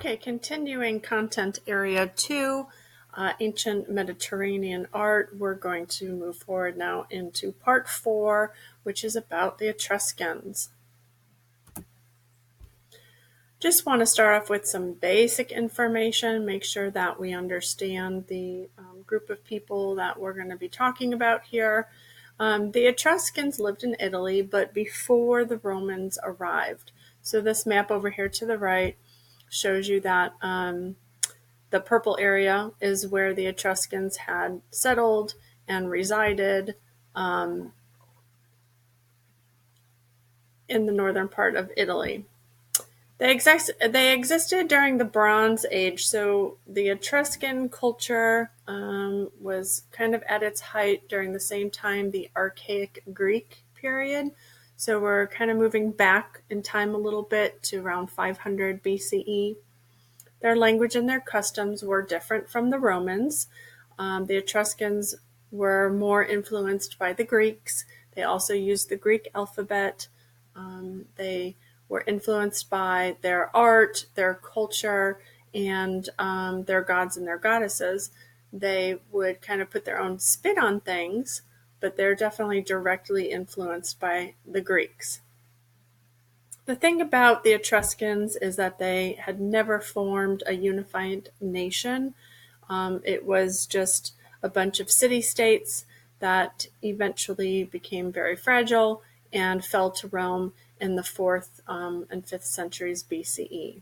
Okay, continuing content area 2, ancient Mediterranean art. We're going to move forward now into part 4, which is about the Etruscans. Just want to start off with some basic information, make sure that we understand the group of people that we're going to be talking about here. The Etruscans lived in Italy, but before the Romans arrived. So this map over here to the right shows you that the purple area is where the Etruscans had settled and resided in the northern part of Italy. They existed during the Bronze Age, so the Etruscan culture was kind of at its height during the same time the Archaic Greek period. So we're kind of moving back in time a little bit to around 500 BCE. Their language and their customs were different from the Romans. The Etruscans were more influenced by the Greeks. They also used the Greek alphabet. They were influenced by their art, their culture, and their gods and their goddesses. They would kind of put their own spin on things, but they're definitely directly influenced by the Greeks. The thing about the Etruscans is that they had never formed a unified nation. It was just a bunch of city-states that eventually became very fragile and fell to Rome in the 4th and 5th centuries BCE.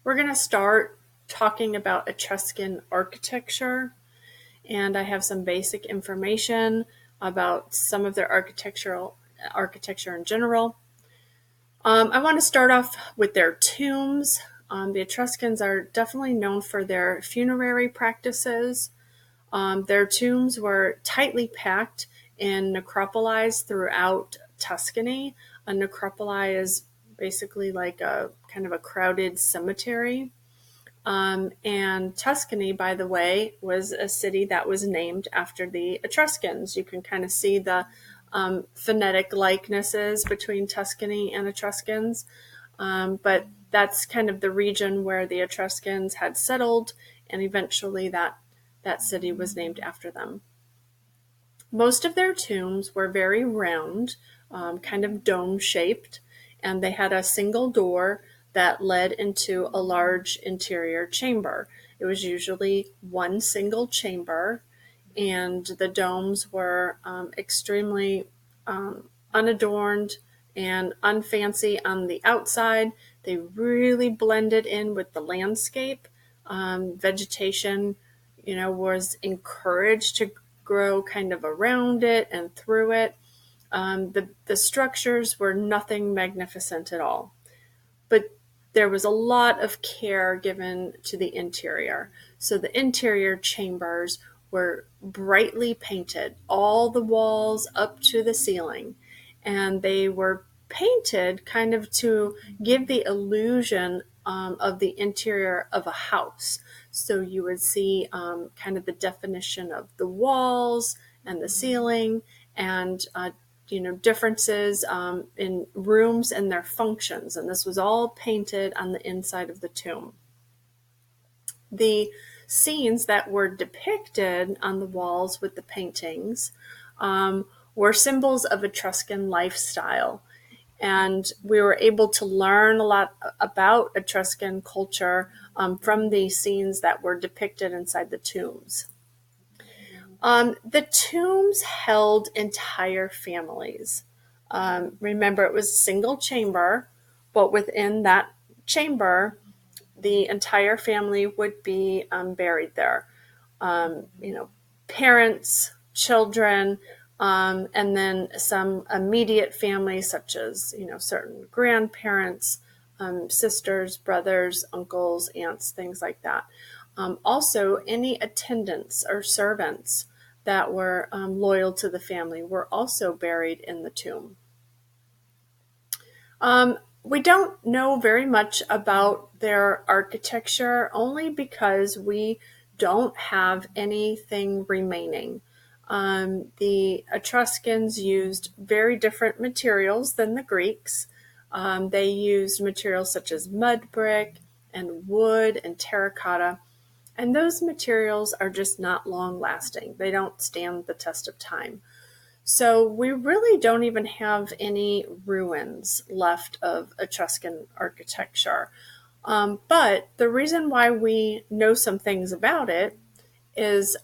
We're going to start talking about Etruscan architecture, and I have some basic information about some of their architecture in general. I want to start off with their tombs. The Etruscans are definitely known for their funerary practices. Their tombs were tightly packed in necropolis throughout Tuscany. A necropoli is basically like a kind of a crowded cemetery. And Tuscany, by the way, was a city that was named after the Etruscans. You can kind of see the phonetic likenesses between Tuscany and Etruscans, but that's kind of the region where the Etruscans had settled, and eventually that city was named after them. Most of their tombs were very round, kind of dome-shaped, and they had a single door that led into a large interior chamber. It was usually one single chamber, and the domes were extremely unadorned and unfancy on the outside. They really blended in with the landscape. Vegetation, was encouraged to grow kind of around it and through it. The structures were nothing magnificent at all, but there was a lot of care given to the interior. So the interior chambers were brightly painted, all the walls up to the ceiling, and they were painted kind of to give the illusion of the interior of a house. So you would see kind of the definition of the walls and the ceiling, and differences in rooms and their functions. And this was all painted on the inside of the tomb. The scenes that were depicted on the walls with the paintings were symbols of Etruscan lifestyle. And we were able to learn a lot about Etruscan culture from these scenes that were depicted inside the tombs. The tombs held entire families. Remember, it was a single chamber, but within that chamber, the entire family would be buried there. Parents, children, and then some immediate families, such as certain grandparents, sisters, brothers, uncles, aunts, things like that. Also, any attendants or servants that were loyal to the family were also buried in the tomb. We don't know very much about their architecture, only because we don't have anything remaining. The Etruscans used very different materials than the Greeks. They used materials such as mud brick and wood and terracotta, and those materials are just not long lasting. They don't stand the test of time. So we really don't even have any ruins left of Etruscan architecture. But the reason why we know some things about it is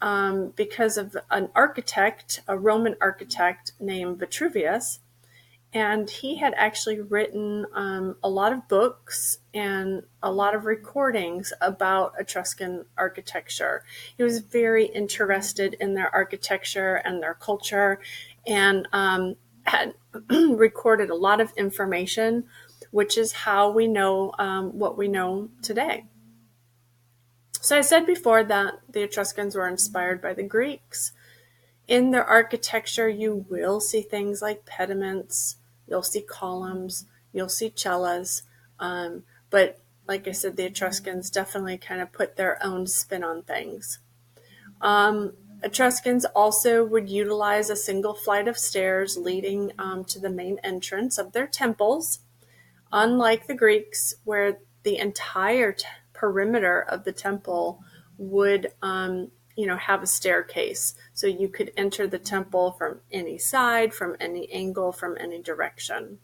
because of an architect, a Roman architect named Vitruvius, and he had actually written a lot of books and a lot of recordings about Etruscan architecture. He was very interested in their architecture and their culture, and had recorded a lot of information, which is how we know what we know today. So I said before that the Etruscans were inspired by the Greeks. In their architecture, you will see things like pediments, you'll see columns, you'll see cellas, but like I said, the Etruscans definitely kind of put their own spin on things. Etruscans also would utilize a single flight of stairs leading to the main entrance of their temples, unlike the Greeks, where the entire perimeter of the temple would have a staircase. So you could enter the temple from any side, from any angle, from any direction.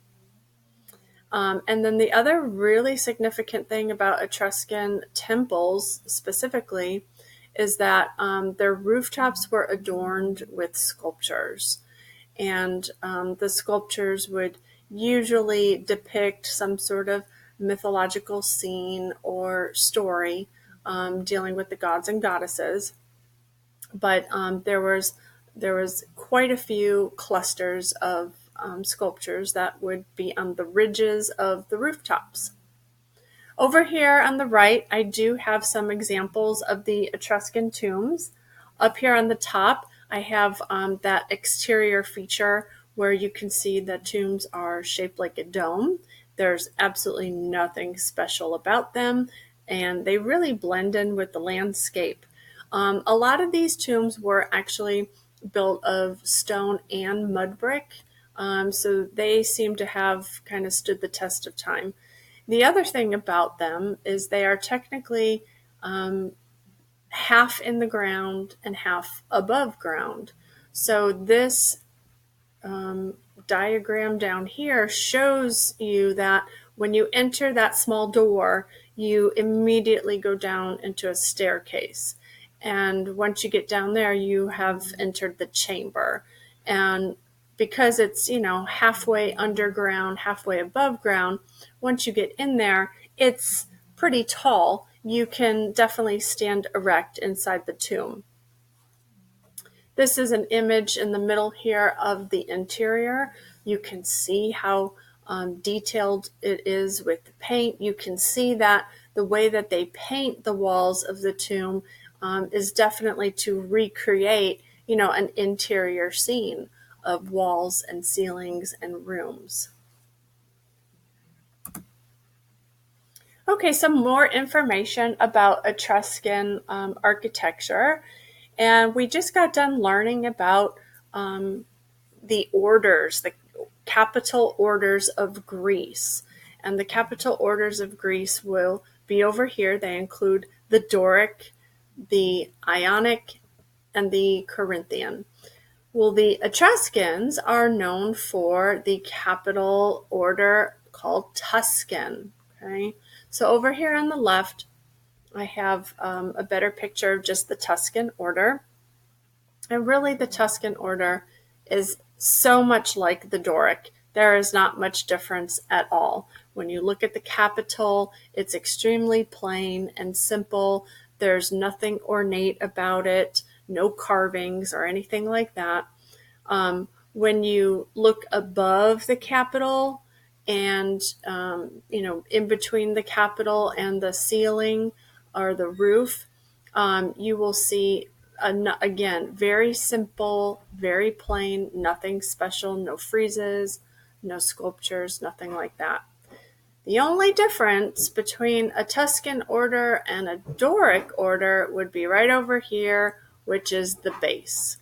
And then the other really significant thing about Etruscan temples specifically is that their rooftops were adorned with sculptures. And the sculptures would usually depict some sort of mythological scene or story dealing with the gods and goddesses. But there was quite a few clusters of sculptures that would be on the ridges of the rooftops. Over here on the right, I do have some examples of the Etruscan tombs. Up here on the top, I have that exterior feature where you can see the tombs are shaped like a dome. There's absolutely nothing special about them, and they really blend in with the landscape. A lot of these tombs were actually built of stone and mud brick, so they seem to have kind of stood the test of time. The other thing about them is they are technically half in the ground and half above ground. So this diagram down here shows you that when you enter that small door, you immediately go down into a staircase. And once you get down there, you have entered the chamber. And because it's, halfway underground, halfway above ground, once you get in there, it's pretty tall. You can definitely stand erect inside the tomb. This is an image in the middle here of the interior. You can see how detailed it is with the paint. You can see that the way that they paint the walls of the tomb is definitely to recreate, an interior scene of walls and ceilings and rooms. Okay, some more information about Etruscan architecture. And we just got done learning about the orders, the capital orders of Greece. And the capital orders of Greece will be over here. They include the Doric, the Ionic, and the Corinthian. Well, the Etruscans are known for the capital order called Tuscan. Okay, so over here on the left, I have a better picture of just the Tuscan order. And really, the Tuscan order is so much like the Doric. There is not much difference at all. When you look at the capital, it's extremely plain and simple. There's nothing ornate about it, no carvings or anything like that. When you look above the capital and, in between the capital and the ceiling or the roof, you will see, again, very simple, very plain, nothing special, no friezes, no sculptures, nothing like that. The only difference between a Tuscan order and a Doric order would be right over here, which is the base.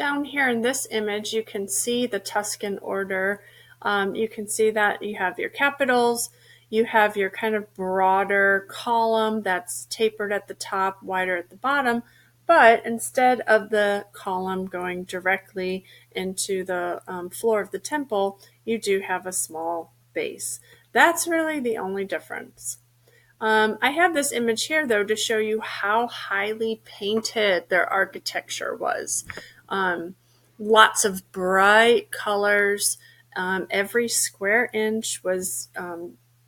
Down here in this image, you can see the Tuscan order. You can see that you have your capitals, you have your kind of broader column that's tapered at the top, wider at the bottom, but instead of the column going directly into the floor of the temple, you do have a small base. That's really the only difference. I have this image here, though, to show you how highly painted their architecture was. Lots of bright colors. Every square inch was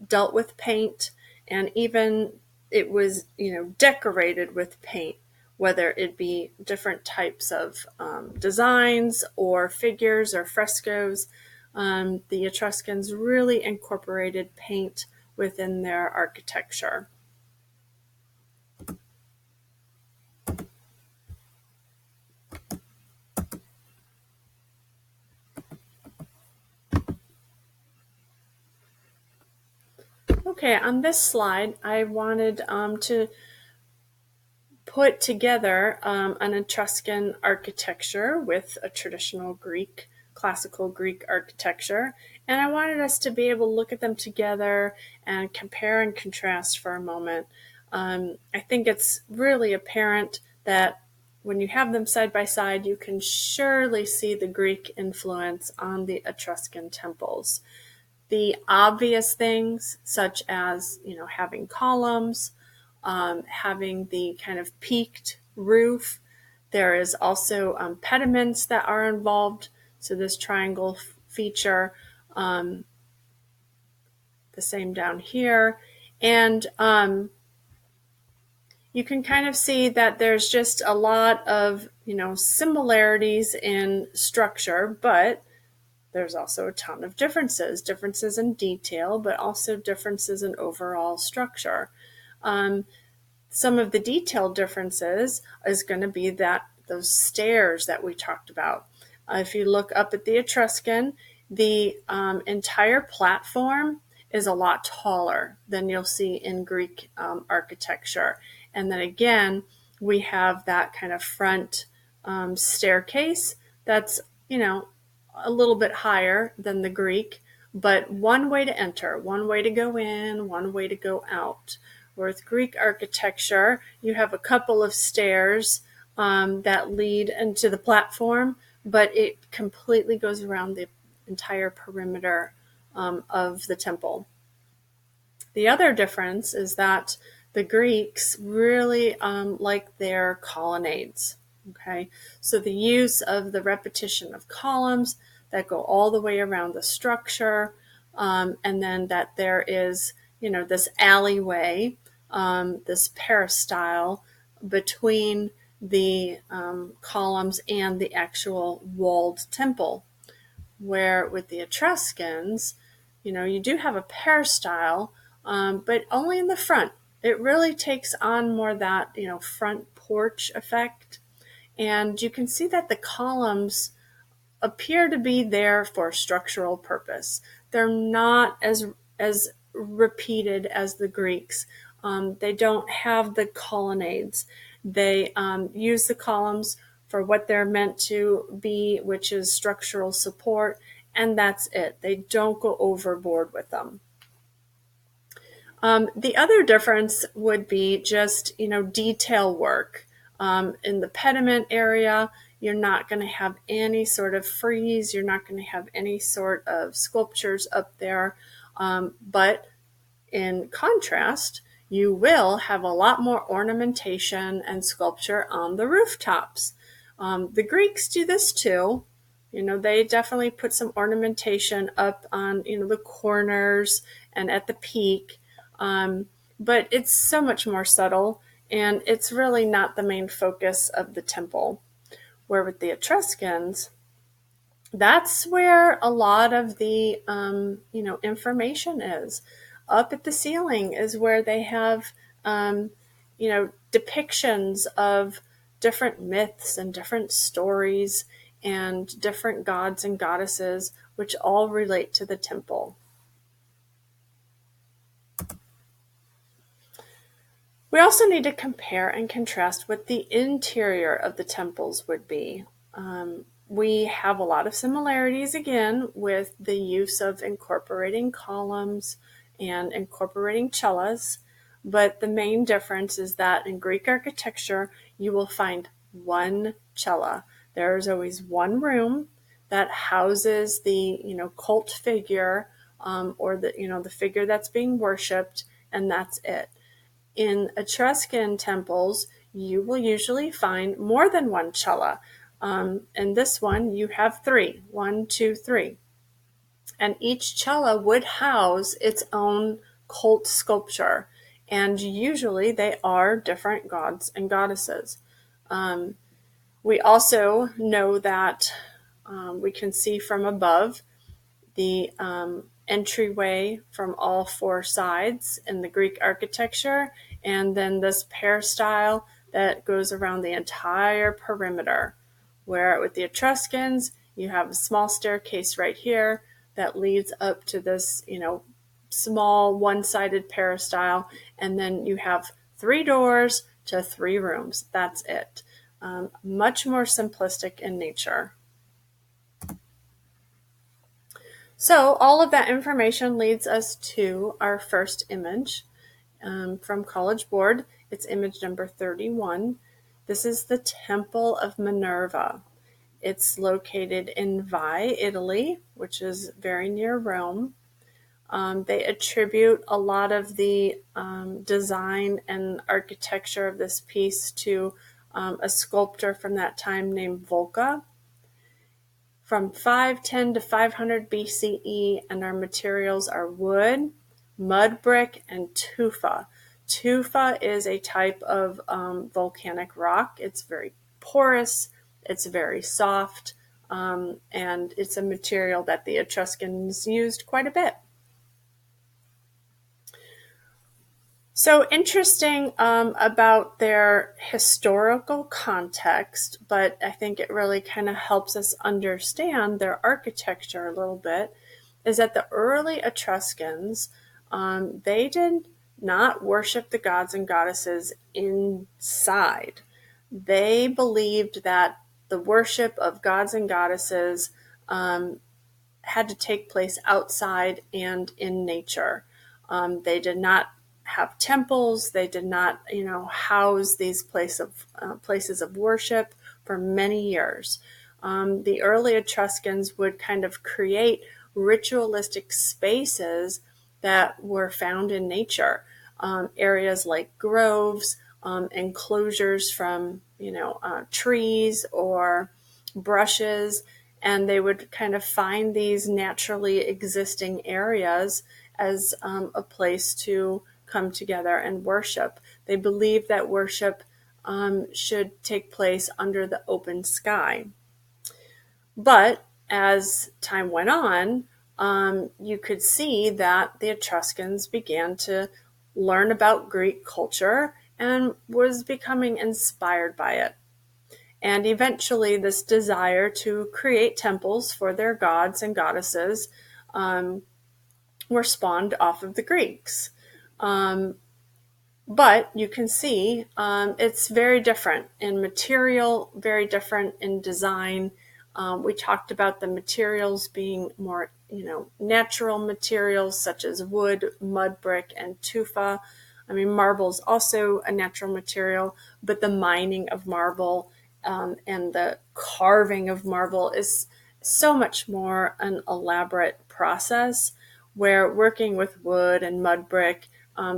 dealt with paint, and even it was, decorated with paint, whether it be different types of designs or figures or frescoes. The Etruscans really incorporated paint within their architecture. Okay, on this slide, I wanted to put together an Etruscan architecture with a traditional Greek, classical Greek architecture. And I wanted us to be able to look at them together and compare and contrast for a moment. I think it's really apparent that when you have them side by side, you can surely see the Greek influence on the Etruscan temples. The obvious things, such as having columns, having the kind of peaked roof. There is also pediments that are involved. So this triangle feature, the same down here. And you can kind of see that there's just a lot of, similarities in structure, but there's also a ton of differences in detail, but also differences in overall structure. Some of the detailed differences is going to be that those stairs that we talked about. If you look up at the Etruscan, the entire platform is a lot taller than you'll see in Greek architecture. And then again, we have that kind of front staircase that's, a little bit higher than the Greek, but one way to enter, one way to go in, one way to go out. With Greek architecture, you have a couple of stairs that lead into the platform, but it completely goes around the entire perimeter of the temple. The other difference is that the Greeks really like their colonnades. Okay, so the use of the repetition of columns that go all the way around the structure, and then that there is, this alleyway, this peristyle between the columns and the actual walled temple. Where with the Etruscans, you do have a peristyle, but only in the front. It really takes on more that, front porch effect. And you can see that the columns appear to be there for a structural purpose. They're not as repeated as the Greeks. They don't have the colonnades. They use the columns for what they're meant to be, which is structural support, and that's it. They don't go overboard with them. The other difference would be just, detail work. In the pediment area, you're not going to have any sort of frieze. You're not going to have any sort of sculptures up there. But in contrast, you will have a lot more ornamentation and sculpture on the rooftops. The Greeks do this too. They definitely put some ornamentation up on, the corners and at the peak. But it's so much more subtle, and it's really not the main focus of the temple. Where with the Etruscans, that's where a lot of the information is. Up at the ceiling is where they have depictions of different myths and different stories and different gods and goddesses, which all relate to the temple. We also need to compare and contrast what the interior of the temples would be. We have a lot of similarities again with the use of incorporating columns and incorporating cellas, but the main difference is that in Greek architecture, you will find one cella. There's always one room that houses the cult figure, or the figure that's being worshipped, and that's it. In Etruscan temples, you will usually find more than one cella. In this one, you have three: one, two, three. And each cella would house its own cult sculpture. And usually they are different gods and goddesses. We also know that we can see from above the entryway from all four sides in the Greek architecture, and then this peristyle that goes around the entire perimeter. Where with the Etruscans, you have a small staircase right here that leads up to this, small one-sided peristyle, and then you have three doors to three rooms. That's it. Much more simplistic in nature. So all of that information leads us to our first image from College Board. It's image number 31. This is the Temple of Minerva. It's located in Vai, Italy, which is very near Rome. They attribute a lot of the design and architecture of this piece to a sculptor from that time named Volca. From 510 to 500 BCE, and our materials are wood, mud brick, and tufa. Tufa is a type of volcanic rock. It's very porous, it's very soft, and it's a material that the Etruscans used quite a bit. So interesting about their historical context, but I think it really kind of helps us understand their architecture a little bit, is that the early Etruscans, they did not worship the gods and goddesses inside. They believed that the worship of gods and goddesses had to take place outside and in nature. They did not have temples. They did not, house these places of worship for many years. The early Etruscans would kind of create ritualistic spaces that were found in nature, areas like groves, enclosures from, trees or brushes, and they would kind of find these naturally existing areas as a place to come together and worship. They believed that worship should take place under the open sky. But as time went on, you could see that the Etruscans began to learn about Greek culture and was becoming inspired by it. And eventually this desire to create temples for their gods and goddesses were spawned off of the Greeks. But you can see it's very different in material, very different in design. We talked about the materials being more, natural materials such as wood, mud brick, and tufa. I mean, marble is also a natural material, but the mining of marble and the carving of marble is so much more an elaborate process, where working with wood and mud brick,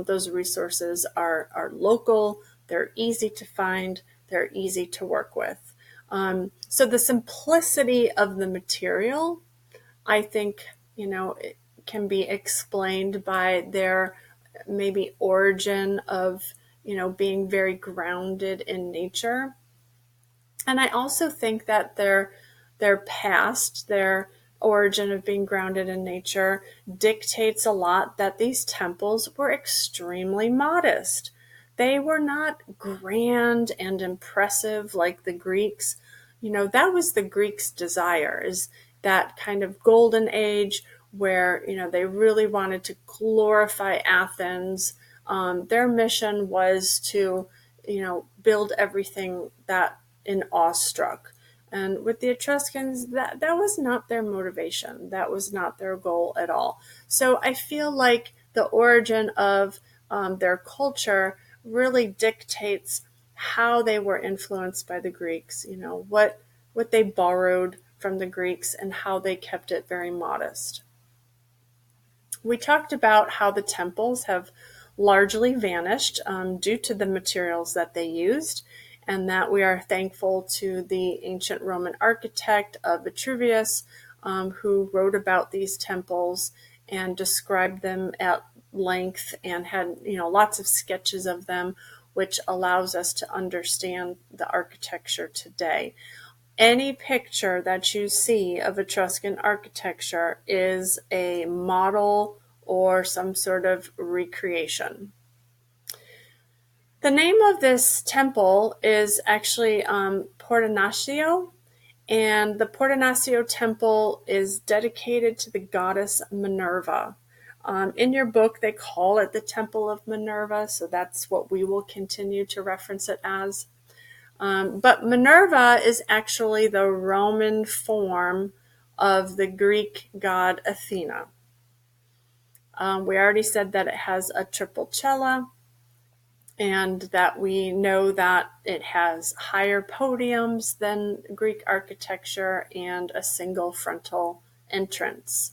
those resources are local, they're easy to find, they're easy to work with. So the simplicity of the material, I think, it can be explained by their maybe origin of, being very grounded in nature. And I also think that their past, their origin of being grounded in nature, dictates a lot that these temples were extremely modest. They were not grand and impressive like the Greeks. That was the Greeks' desire, is that kind of golden age where, they really wanted to glorify Athens. Their mission was to, build everything that in awestruck. And with the Etruscans, that was not their motivation. That was not their goal at all. So I feel like the origin of their culture really dictates how they were influenced by the Greeks, what they borrowed from the Greeks and how they kept it very modest. We talked about how the temples have largely vanished due to the materials that they used, and that we are thankful to the ancient Roman architect of Vitruvius, who wrote about these temples and described them at length and had lots of sketches of them, which allows us to understand the architecture today. Any picture that you see of Etruscan architecture is a model or some sort of recreation. The name of this temple is actually Portonaccio, and the Portonaccio temple is dedicated to the goddess Minerva. In your book, they call it the Temple of Minerva, so that's what we will continue to reference it as. But Minerva is actually the Roman form of the Greek god Athena. We already said that it has a triple cella, and that we know that it has higher podiums than Greek architecture and a single frontal entrance.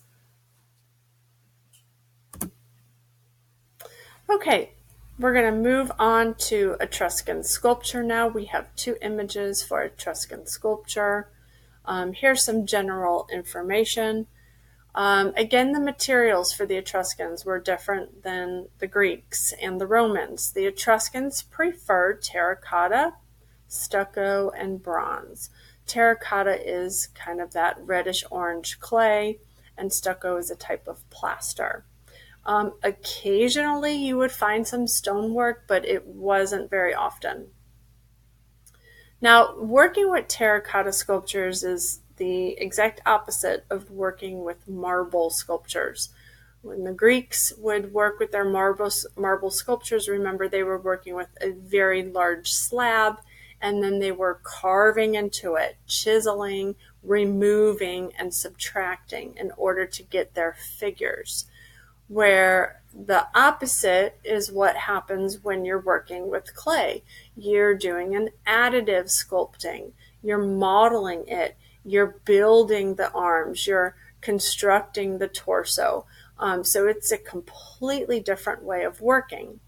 Okay, we're going to move on to Etruscan sculpture now. We have 2 images for Etruscan sculpture. Here's some general information. Again, the materials for the Etruscans were different than the Greeks and the Romans. The Etruscans preferred terracotta, stucco, and bronze. Terracotta is kind of that reddish-orange clay, and stucco is a type of plaster. Occasionally you would find some stonework, but it wasn't very often. Now, working with terracotta sculptures is the exact opposite of working with marble sculptures. When the Greeks would work with their marble sculptures, remember they were working with a very large slab, and then they were carving into it, chiseling, removing, and subtracting in order to get their figures. Where the opposite is what happens when you're working with clay. You're doing an additive sculpting. You're modeling it. You're building the arms. You're constructing the torso. So it's a completely different way of working.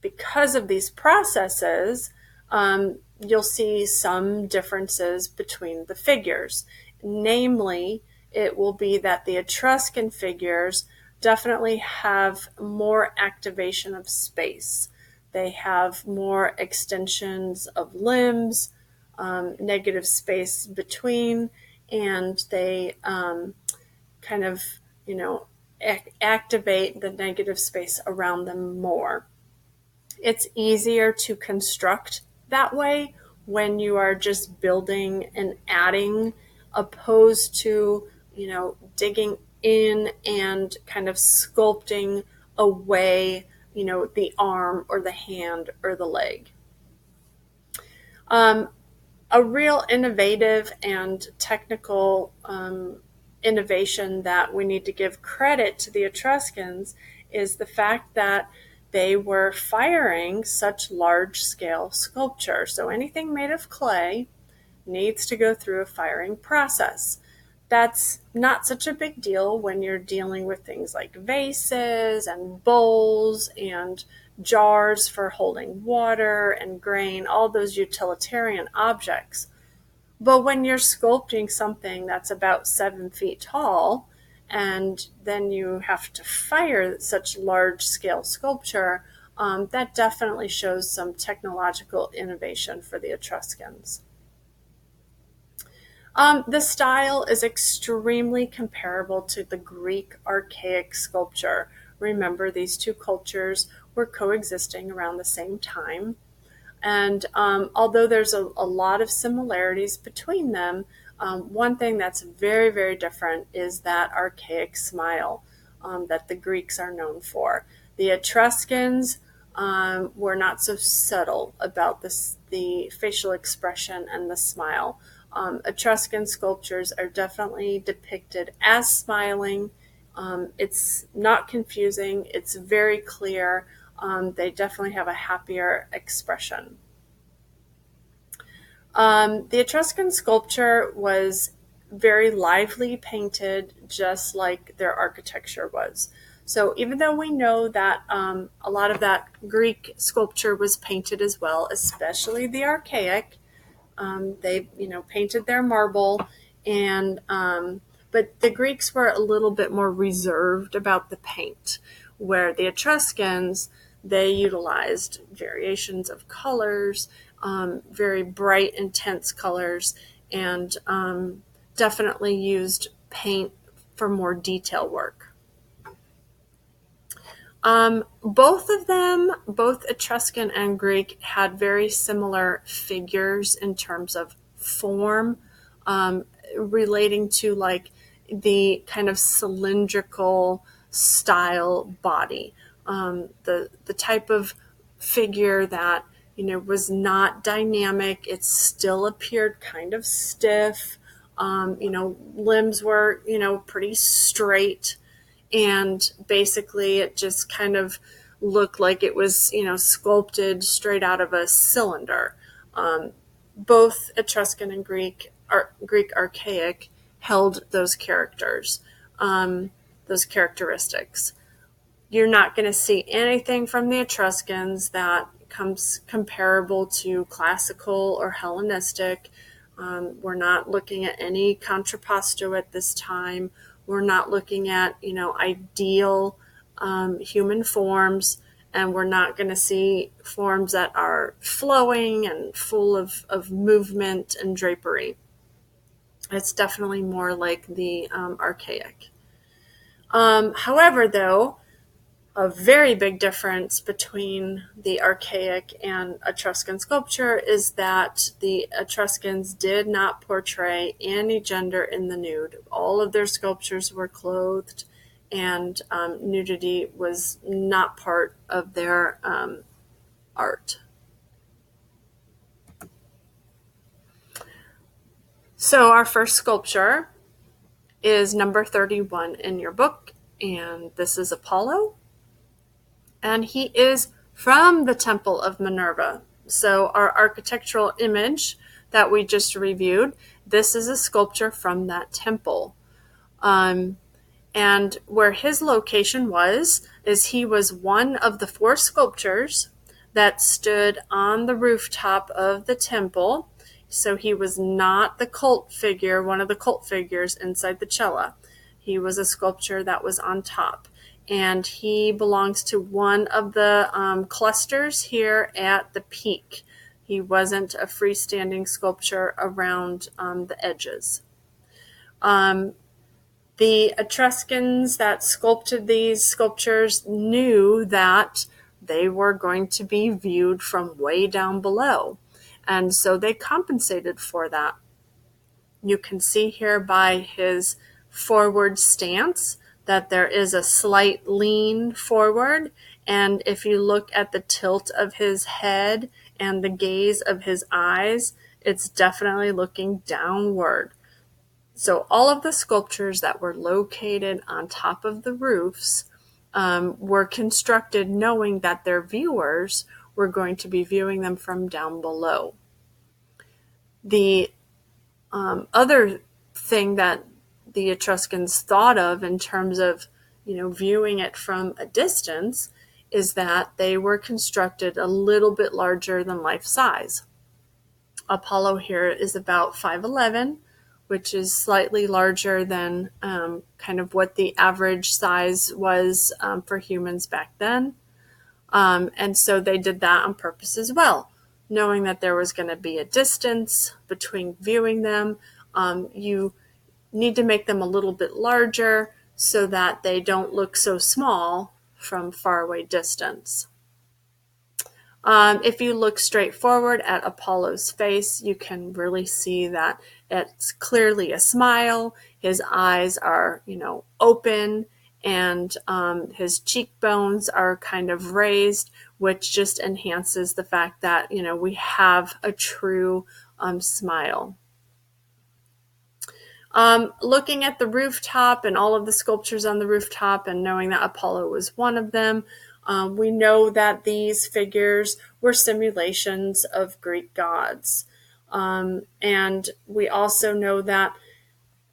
Because of these processes, you'll see some differences between the figures. Namely, it will be that the Etruscan figures definitely have more activation of space. They have more extensions of limbs, negative space between, and they kind of, activate the negative space around them more. It's easier to construct that way when you are just building and adding, opposed to, digging in and kind of sculpting away, the arm or the hand or the leg. A real innovative and technical innovation that we need to give credit to the Etruscans is the fact that they were firing such large-scale sculpture. So anything made of clay needs to go through a firing process. That's not such a big deal when you're dealing with things like vases and bowls and jars for holding water and grain, all those utilitarian objects. But when you're sculpting something that's about 7 feet tall, and then you have to fire such large scale sculpture, that definitely shows some technological innovation for the Etruscans. The style is extremely comparable to the Greek archaic sculpture. Remember, these 2 cultures were coexisting around the same time. And although there's a lot of similarities between them, one thing that's very, very different is that archaic smile that the Greeks are known for. The Etruscans were not so subtle about the facial expression and the smile. Etruscan sculptures are definitely depicted as smiling. It's not confusing, it's very clear. They definitely have a happier expression. The Etruscan sculpture was very lively painted, just like their architecture was. So even though we know that a lot of that Greek sculpture was painted as well, especially the archaic, they, painted their marble, and but the Greeks were a little bit more reserved about the paint, where the Etruscans, they utilized variations of colors, very bright, intense colors, and definitely used paint for more detail work. Both of them, both Etruscan and Greek, had very similar figures in terms of form, relating to like the kind of cylindrical style body. The type of figure that was not dynamic. It still appeared kind of stiff. Limbs were pretty straight, and basically it just kind of looked like it was sculpted straight out of a cylinder. Both Etruscan and Greek archaic held those those characteristics. You're not going to see anything from the Etruscans that comes comparable to classical or Hellenistic. We're not looking at any contrapposto at this time. We're not looking at, ideal human forms, and we're not going to see forms that are flowing and full of movement and drapery. It's definitely more like the archaic. However, though, a very big difference between the archaic and Etruscan sculpture is that the Etruscans did not portray any gender in the nude. All of their sculptures were clothed, and nudity was not part of their art. So our first sculpture is number 31 in your book, and this is Apollo. And he is from the Temple of Minerva. So our architectural image that we just reviewed, this is a sculpture from that temple. And where his location is he was one of the 4 sculptures that stood on the rooftop of the temple. So he was not the cult figure, one of the cult figures inside the cella. He was a sculpture that was on top. And he belongs to one of the clusters here at the peak. He wasn't a freestanding sculpture around the edges. The Etruscans that sculpted these sculptures knew that they were going to be viewed from way down below, and so they compensated for that. You can see here by his forward stance that there is a slight lean forward, and if you look at the tilt of his head and the gaze of his eyes, it's definitely looking downward. So all of the sculptures that were located on top of the roofs were constructed knowing that their viewers were going to be viewing them from down below. The other thing that the Etruscans thought of in terms of, viewing it from a distance is that they were constructed a little bit larger than life size. Apollo here is about 5'11", which is slightly larger than kind of what the average size was for humans back then. And so they did that on purpose as well, knowing that there was going to be a distance between viewing them. You need to make them a little bit larger so that they don't look so small from faraway distance. If you look straight forward at Apollo's face, you can really see that it's clearly a smile. His eyes are, open, and his cheekbones are kind of raised, which just enhances the fact that, we have a true smile. Looking at the rooftop and all of the sculptures on the rooftop and knowing that Apollo was one of them, we know that these figures were simulations of Greek gods. And we also know that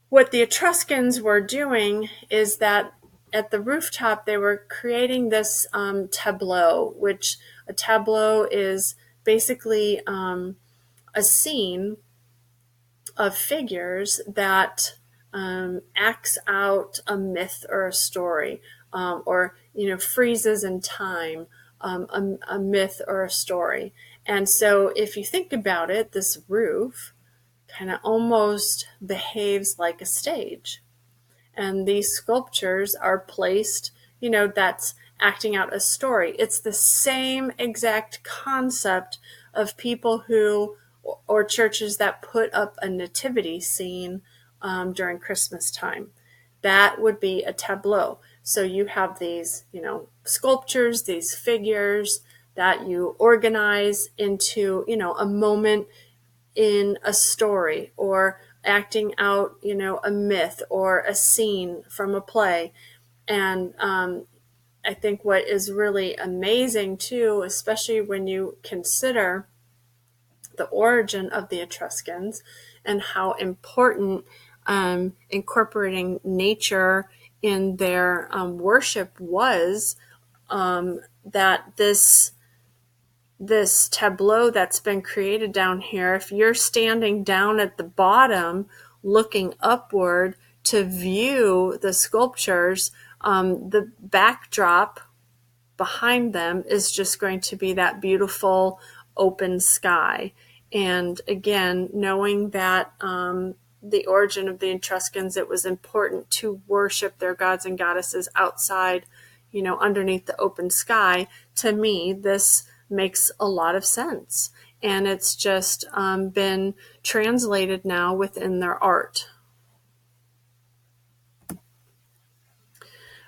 what the Etruscans were doing is that at the rooftop they were creating this tableau, which a tableau is basically a scene of figures that acts out a myth or a story, or freezes in time a myth or a story. And so if you think about it, this roof kind of almost behaves like a stage. And these sculptures are placed, that's acting out a story. It's the same exact concept of people or churches that put up a nativity scene during Christmas time. That would be a tableau. So you have these, sculptures, these figures that you organize into, a moment in a story, or acting out, a myth or a scene from a play. And I think what is really amazing too, especially when you consider the origin of the Etruscans and how important incorporating nature in their worship was, that this tableau that's been created down here, if you're standing down at the bottom looking upward to view the sculptures, the backdrop behind them is just going to be that beautiful open sky. And again, knowing that the origin of the Etruscans, it was important to worship their gods and goddesses outside, underneath the open sky. To me, this makes a lot of sense. And it's just been translated now within their art.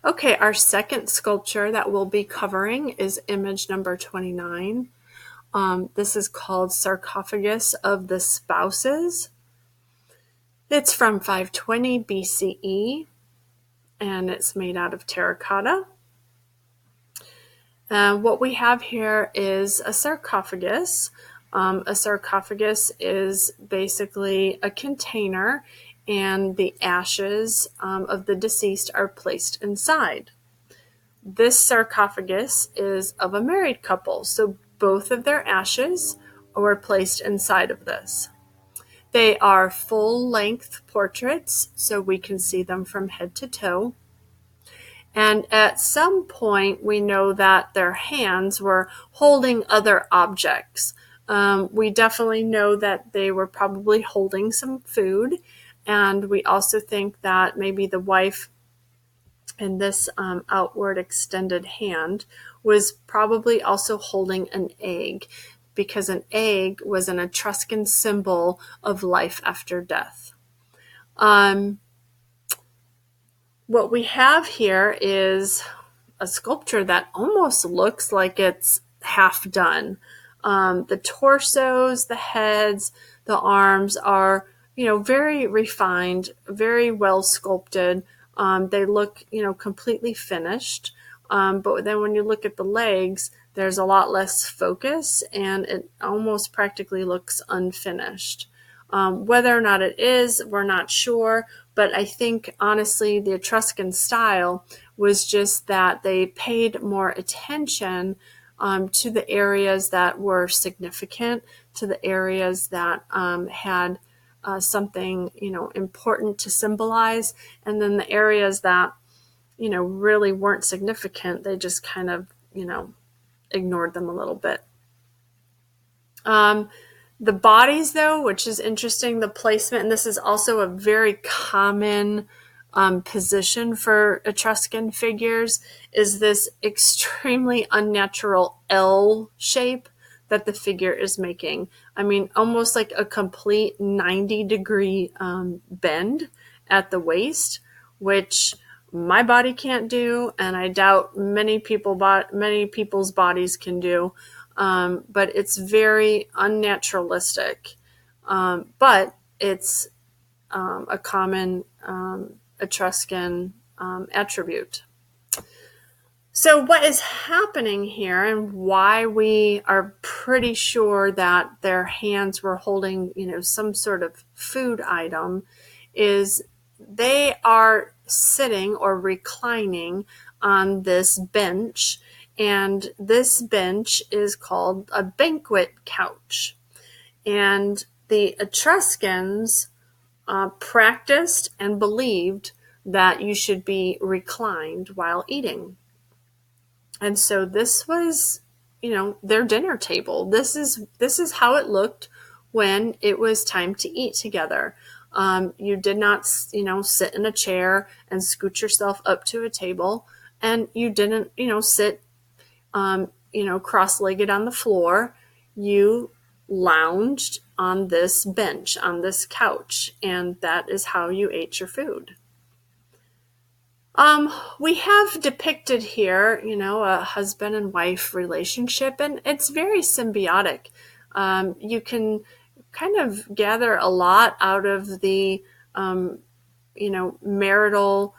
Okay, our second sculpture that we'll be covering is image number 29. This is called Sarcophagus of the Spouses. It's from 520 BCE, and it's made out of terracotta. What we have here is a sarcophagus. A sarcophagus is basically a container, and the ashes of the deceased are placed inside. This sarcophagus is of a married couple, so both of their ashes were placed inside of this. They are full-length portraits, so we can see them from head to toe. And at some point, we know that their hands were holding other objects. We definitely know that they were probably holding some food. And we also think that maybe the wife in this outward extended hand was probably also holding an egg, because an egg was an Etruscan symbol of life after death. What we have here is a sculpture that almost looks like it's half done. The torsos, the heads, the arms are, very refined, very well sculpted. They look, completely finished. But then when you look at the legs, there's a lot less focus, and it almost practically looks unfinished. Whether or not it is, we're not sure. But I think, honestly, the Etruscan style was just that they paid more attention to the areas that were significant, to the areas that had something, important to symbolize. And then the areas that, really weren't significant, they just kind of, ignored them a little bit. The bodies, though, which is interesting, the placement, and this is also a very common position for Etruscan figures, is this extremely unnatural L shape that the figure is making. I mean, almost like a complete 90-degree bend at the waist, which my body can't do, and I doubt many people's bodies can do. But it's very unnaturalistic. But it's a common Etruscan attribute. So what is happening here and why we are pretty sure that their hands were holding, some sort of food item is they are sitting or reclining on this bench, and this bench is called a banquet couch. And the Etruscans practiced and believed that you should be reclined while eating. And so this was, their dinner table. This is how it looked when it was time to eat together. You did not, sit in a chair and scoot yourself up to a table, and you didn't, sit, cross-legged on the floor. You lounged on this bench, on this couch, and that is how you ate your food. We have depicted here, a husband and wife relationship, and it's very symbiotic. You can kind of gather a lot out of the, marital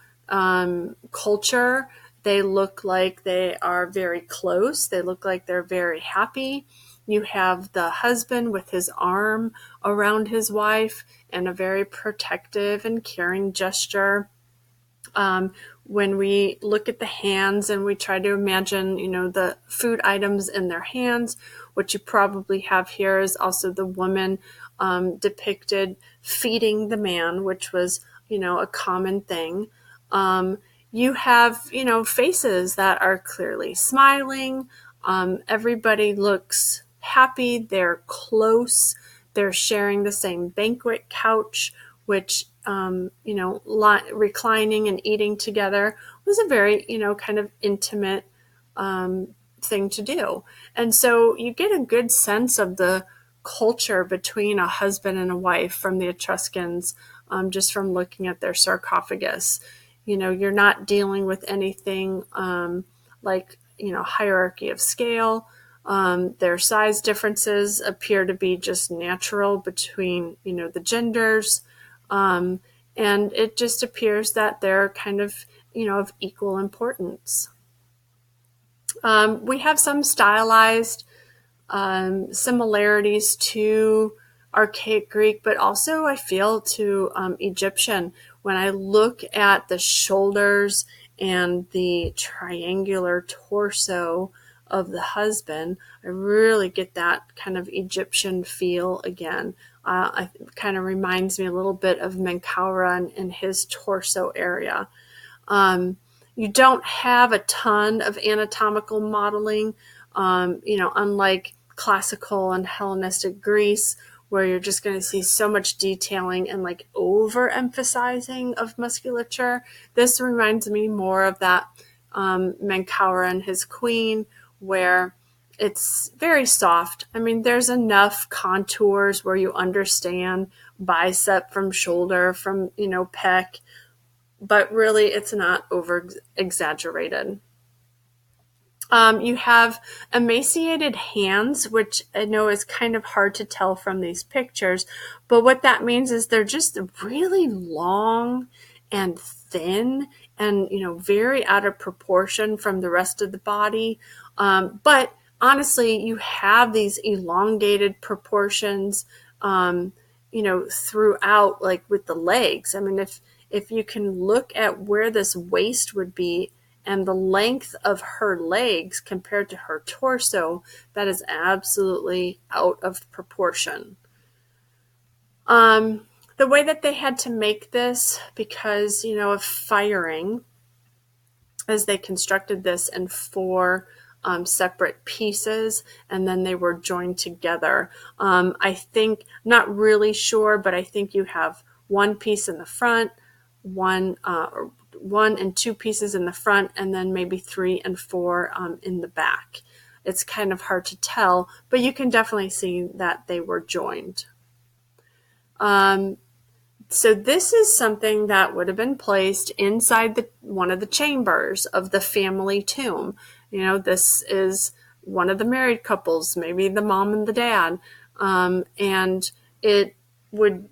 culture. They look like they are very close. They look like they're very happy. You have the husband with his arm around his wife and a very protective and caring gesture. When we look at the hands and we try to imagine, the food items in their hands, what you probably have here is also the woman depicted feeding the man, which was, a common thing. You have, faces that are clearly smiling. Everybody looks happy. They're close. They're sharing the same banquet couch, which, reclining and eating together was a very, kind of intimate thing to do. And so you get a good sense of the culture between a husband and a wife from the Etruscans, just from looking at their sarcophagus. You're not dealing with anything like, hierarchy of scale. Their size differences appear to be just natural between, the genders. And it just appears that they're kind of, of equal importance. We have some stylized similarities to archaic Greek, but also I feel to Egyptian. When I look at the shoulders and the triangular torso of the husband, I really get that kind of Egyptian feel again. It kind of reminds me a little bit of Menkaura and his torso area. You don't have a ton of anatomical modeling, unlike classical and Hellenistic Greece, where you're just going to see so much detailing and like overemphasizing of musculature. This reminds me more of that Menkaura and his queen, where it's very soft. I mean, there's enough contours where you understand bicep from shoulder, from, pec, but really it's not over exaggerated. You have emaciated hands, which I know is kind of hard to tell from these pictures, but what that means is they're just really long and thin and, very out of proportion from the rest of the body. But honestly, you have these elongated proportions, throughout, like with the legs. I mean, if you can look at where this waist would be and the length of her legs compared to her torso, that is absolutely out of proportion. The way that they had to make this, because, of firing, as they constructed this in 4 separate pieces, and then they were joined together. I think, not really sure, but I think you have one piece in the front, one and 2 pieces in the front, and then maybe 3 and 4 in the back. It's kind of hard to tell, but you can definitely see that they were joined. So this is something that would have been placed inside one of the chambers of the family tomb. This is one of the married couples, maybe the mom and the dad, and it would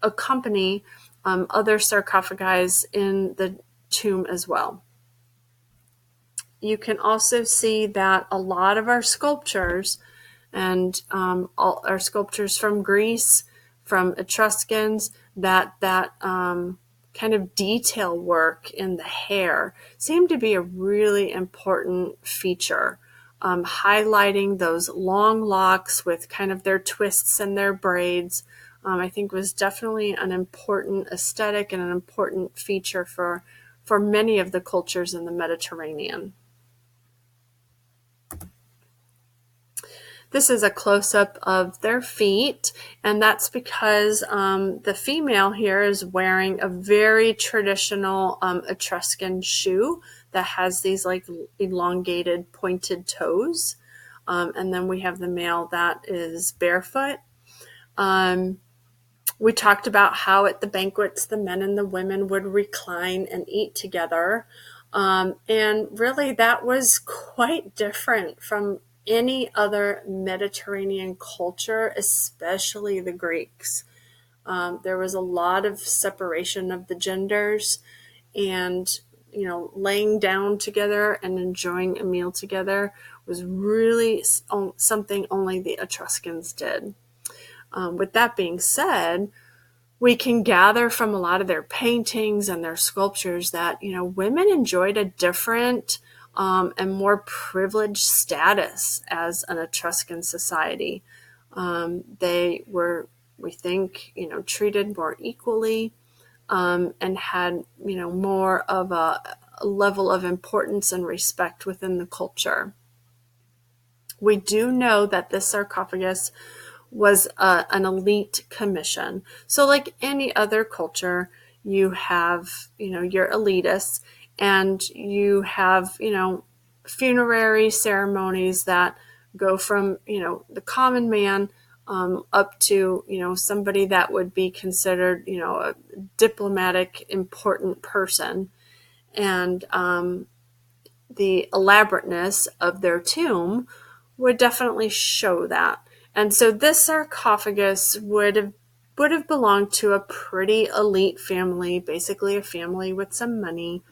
accompany other sarcophagi in the tomb as well. You can also see that a lot of our sculptures and all our sculptures from Greece, from Etruscans, that kind of detail work in the hair seemed to be a really important feature, highlighting those long locks with kind of their twists and their braids. I think was definitely an important aesthetic and an important feature for many of the cultures in the Mediterranean. This is a close-up of their feet, and that's because the female here is wearing a very traditional Etruscan shoe that has these like elongated pointed toes. And then we have the male that is barefoot. We talked about how at the banquets the men and the women would recline and eat together. And really that was quite different from any other Mediterranean culture, especially the Greeks. There was a lot of separation of the genders, and laying down together and enjoying a meal together was really something only the Etruscans did. With that being said, we can gather from a lot of their paintings and their sculptures that, women enjoyed a different and more privileged status as an Etruscan society. They were, we think, treated more equally, and had, more of a level of importance and respect within the culture. We do know that this sarcophagus was an elite commission. So like any other culture, you have, your elitists, and you have, funerary ceremonies that go from, the common man up to, somebody that would be considered, a diplomatic, important person. And the elaborateness of their tomb would definitely show that. And so this sarcophagus would have belonged to a pretty elite family, basically a family with some money.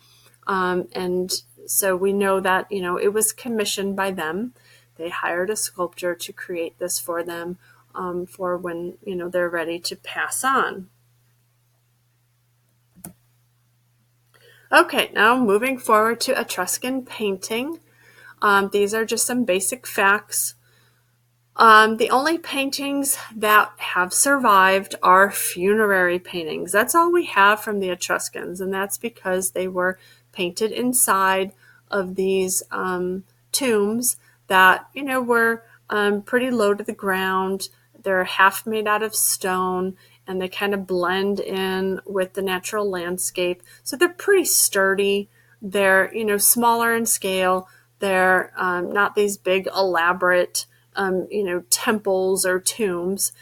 And so we know that, it was commissioned by them. They hired a sculptor to create this for them, for when, they're ready to pass on. Okay, now moving forward to Etruscan painting. These are just some basic facts. The only paintings that have survived are funerary paintings. That's all we have from the Etruscans, and that's because they were painted inside of these tombs that, were pretty low to the ground. They're half made out of stone, and they kind of blend in with the natural landscape. So they're pretty sturdy. They're, smaller in scale. They're not these big, elaborate temples or tombs.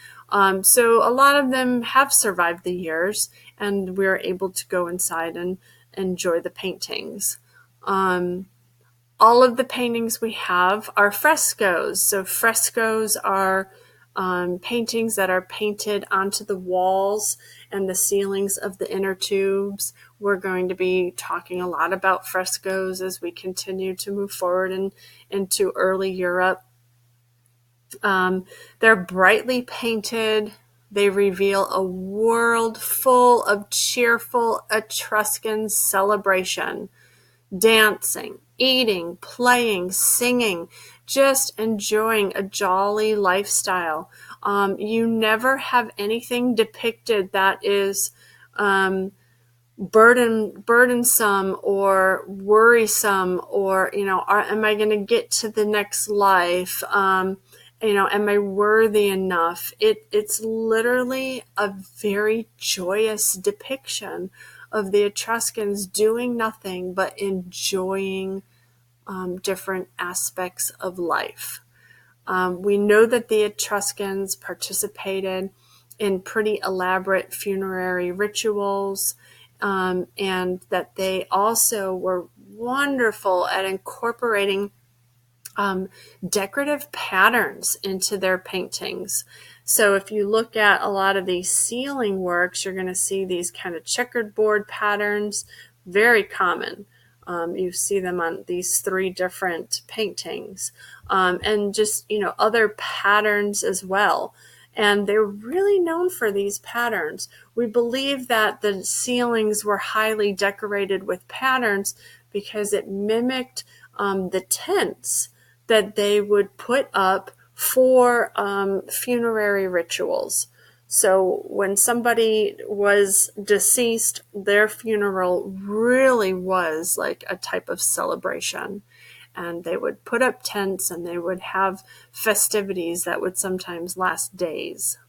So a lot of them have survived the years, and we're able to go inside and enjoy the paintings. All of the paintings we have are frescoes. So frescoes are paintings that are painted onto the walls and the ceilings of the inner tubes. We're going to be talking a lot about frescoes as we continue to move forward into early Europe. They're brightly painted. They reveal a world full of cheerful Etruscan celebration, dancing, eating, playing, singing, just enjoying a jolly lifestyle. You never have anything depicted that is burdensome or worrisome, or, am I going to get to the next life? Am I worthy enough? It's literally a very joyous depiction of the Etruscans doing nothing but enjoying different aspects of life. We know that the Etruscans participated in pretty elaborate funerary rituals, and that they also were wonderful at incorporating decorative patterns into their paintings. So if you look at a lot of these ceiling works, you're going to see these kind of checkered board patterns, very common. You see them on these 3 different paintings, and just, other patterns as well. And they're really known for these patterns. We believe that the ceilings were highly decorated with patterns because it mimicked the tents that they would put up for funerary rituals. So when somebody was deceased, their funeral really was like a type of celebration. And they would put up tents and they would have festivities that would sometimes last days.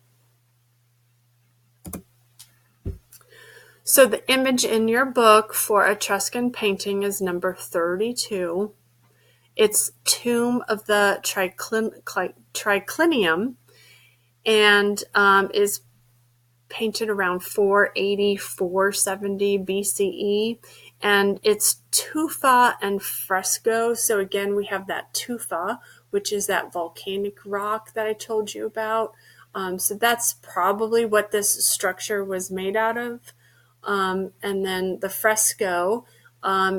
So the image in your book for Etruscan painting is number 32. It's Tomb of the Triclinium, and is painted around 480, 470 BCE. And it's tufa and fresco. So again, we have that tufa, which is that volcanic rock that I told you about. So that's probably what this structure was made out of. And then the fresco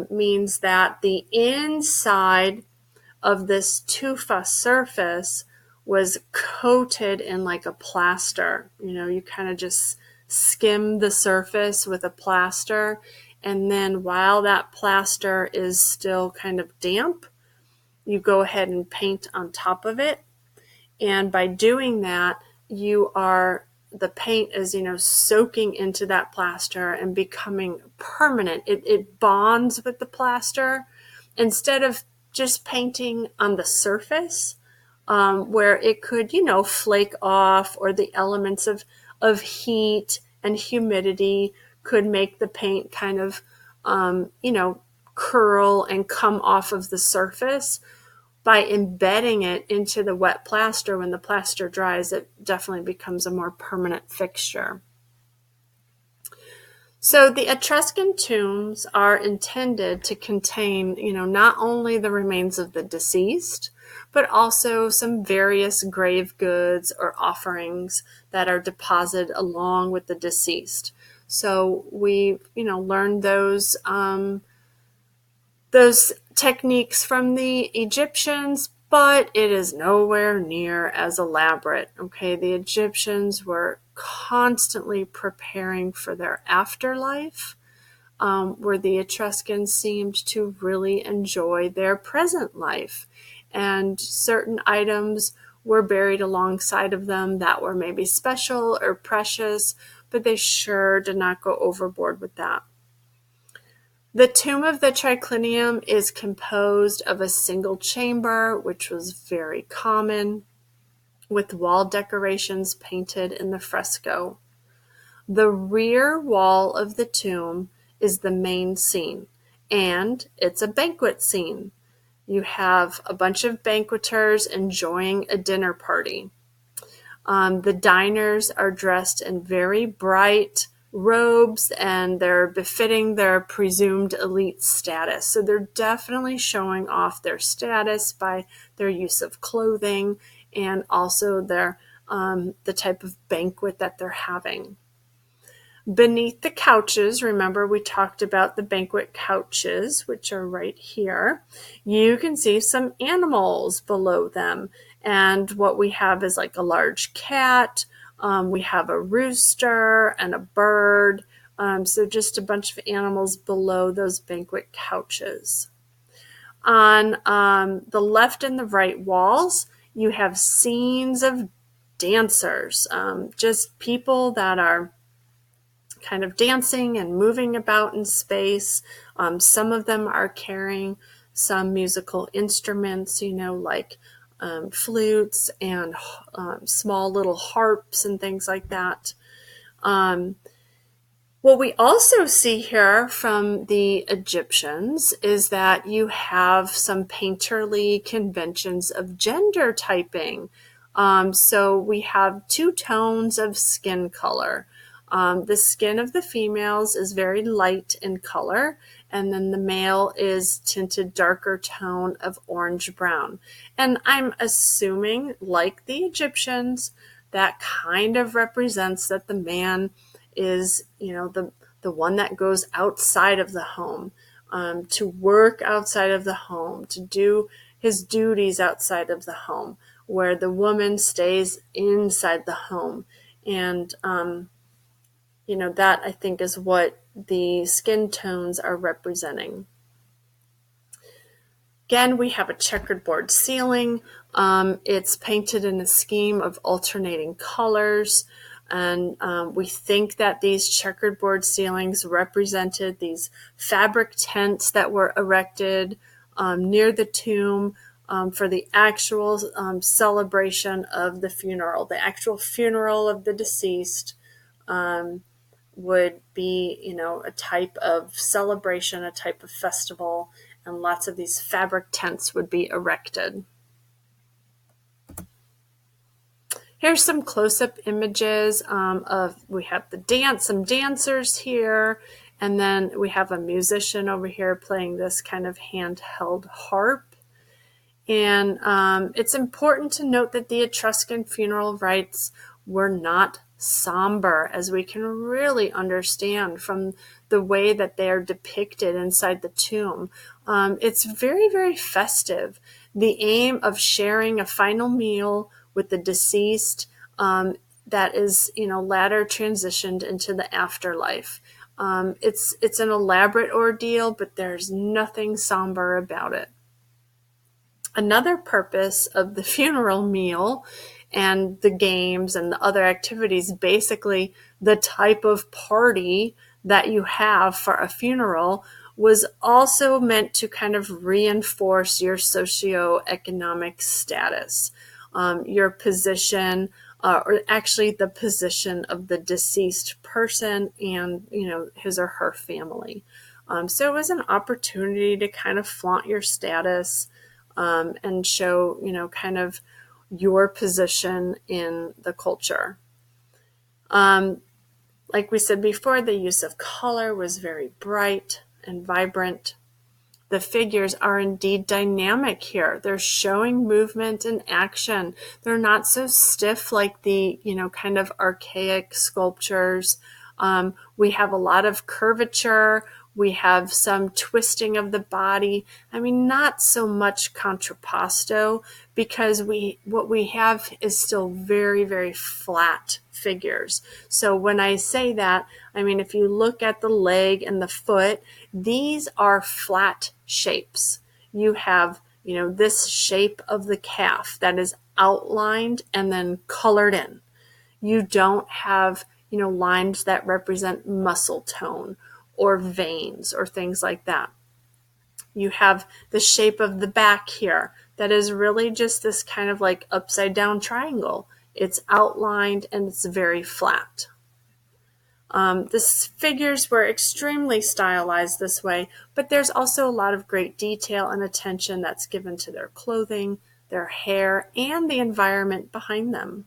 means that the inside of this tufa surface was coated in like a plaster. You kind of just skim the surface with a plaster, and then while that plaster is still kind of damp, you go ahead and paint on top of it. And by doing that, the paint is, soaking into that plaster and becoming permanent. It bonds with the plaster instead of just painting on the surface, where it could, flake off, or the elements of heat and humidity could make the paint kind of, curl and come off of the surface. By embedding it into the wet plaster, when the plaster dries, it definitely becomes a more permanent fixture. So the Etruscan tombs are intended to contain, not only the remains of the deceased, but also some various grave goods or offerings that are deposited along with the deceased. So we, learned those techniques from the Egyptians, but it is nowhere near as elaborate. Okay, the Egyptians were constantly preparing for their afterlife, where the Etruscans seemed to really enjoy their present life. And certain items were buried alongside of them that were maybe special or precious, but they sure did not go overboard with that. The tomb of the triclinium is composed of a single chamber, which was very common, with wall decorations painted in the fresco. The rear wall of the tomb is the main scene, and it's a banquet scene. You have a bunch of banqueters enjoying a dinner party. The diners are dressed in very bright robes, and they're befitting their presumed elite status. So they're definitely showing off their status by their use of clothing and also their the type of banquet that they're having. Beneath the couches, remember we talked about the banquet couches, which are right here. You can see some animals below them. And what we have is like a large cat. We have a rooster and a bird. So just a bunch of animals below those banquet couches. On the left and the right walls, you have scenes of dancers, just people that are kind of dancing and moving about in space. Some of them are carrying some musical instruments, like flutes and small little harps and things like that. What we also see here from the Egyptians is that you have some painterly conventions of gender typing. So we have 2 tones of skin color. The skin of the females is very light in color, and then the male is tinted darker tone of orange-brown. And I'm assuming, like the Egyptians, that kind of represents that the man is, the one that goes outside of the home, to work outside of the home, to do his duties outside of the home, where the woman stays inside the home. And, that I think is what the skin tones are representing. Again, we have a checkerboard ceiling. It's painted in a scheme of alternating colors. And we think that these checkerboard ceilings represented these fabric tents that were erected near the tomb for the actual celebration of the funeral. The actual funeral of the deceased would be, a type of celebration, a type of festival, and lots of these fabric tents would be erected. Here's some close-up images we have some dancers here, and then we have a musician over here playing this kind of handheld harp. And it's important to note that the Etruscan funeral rites were not somber, as we can really understand from the way that they are depicted inside the tomb. It's very, very festive. The aim of sharing a final meal with the deceased that is, latter transitioned into the afterlife. It's an elaborate ordeal, but there's nothing somber about it. Another purpose of the funeral meal and the games and the other activities, basically the type of party that you have for a funeral, was also meant to kind of reinforce your socioeconomic status, your position, or actually the position of the deceased person and, his or her family. So it was an opportunity to kind of flaunt your status and show, kind of your position in the culture. Like we said before, the use of color was very bright and vibrant. The figures are indeed dynamic here. They're showing movement and action. They're not so stiff like the, kind of archaic sculptures. We have a lot of curvature. We have some twisting of the body. I mean, not so much contrapposto, because what we have is still very, very flat figures. So when I say that, I mean, if you look at the leg and the foot, these are flat shapes. You have, this shape of the calf that is outlined and then colored in. You don't have, lines that represent muscle tone or veins or things like that. You have the shape of the back here that is really just this kind of like upside down triangle. It's outlined and it's very flat. The figures were extremely stylized this way, but there's also a lot of great detail and attention that's given to their clothing, their hair, and the environment behind them.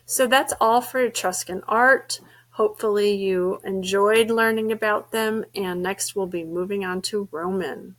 So that's all for Etruscan art. Hopefully you enjoyed learning about them, and next we'll be moving on to Roman.